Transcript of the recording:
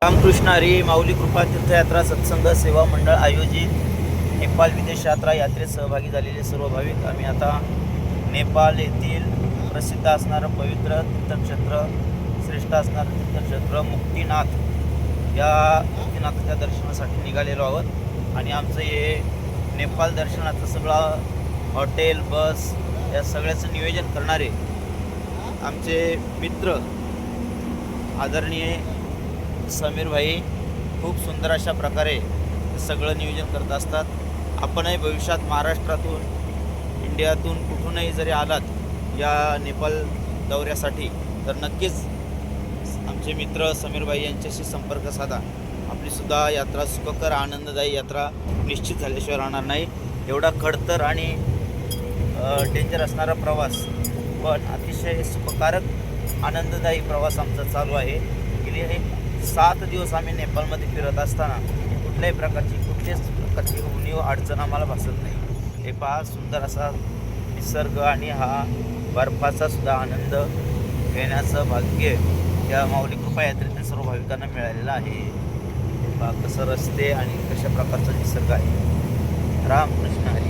रामकृष्ण हरी माऊली कृपा तीर्थयात्रा सत्संग सेवा मंडळ आयोजित नेपाळ विदेश यात्रा यात्रेत सहभागी झालेले सर्व भाविक आम्ही आता नेपाळ येथील प्रसिद्ध असणारं पवित्र तीर्थक्षेत्र श्रेष्ठ असणारं तीर्थक्षेत्र मुक्तिनाथ या मुक्तिनाथाच्या दर्शनासाठी निघालेलो आहोत. आणि आमचं हे नेपाळ दर्शनाचं सगळं हॉटेल बस या सगळ्याचं नियोजन करणारे आमचे मित्र आदरणीय समीर भाई खूप सुंदर अशा प्रकारे सगळं नियोजन करत असतात. आपणही भविष्यात महाराष्ट्रातून इंडियातून कुठूनही जरी आलात या नेपाळ दौऱ्यासाठी तर नक्कीच आमचे मित्र समीर भाई यांच्याशी संपर्क साधा. आपलीसुद्धा यात्रा सुखकर आनंददायी यात्रा निश्चित झाल्याशिवाय राहणार नाही. एवढा खडतर आणि डेंजर असणारा प्रवास पण अतिशय सुखकारक आनंददायी प्रवास आमचा चालू आहे. गेले 7 दिवस आम्ही नेपाळमध्ये फिरत असताना कुठल्याही प्रकारची उणीव अडचण आम्हाला भासत नाही. हे पहा सुंदर असा निसर्ग आणि हा बर्फाचा सुद्धा आनंद घेण्याचं भाग्य या माऊली कृपा यात्रेतील सर्व भाविकांना मिळालेलं आहे. हे पहा कसं रस्ते आणि कशा प्रकारचा निसर्ग आहे. रामकृष्ण हरी.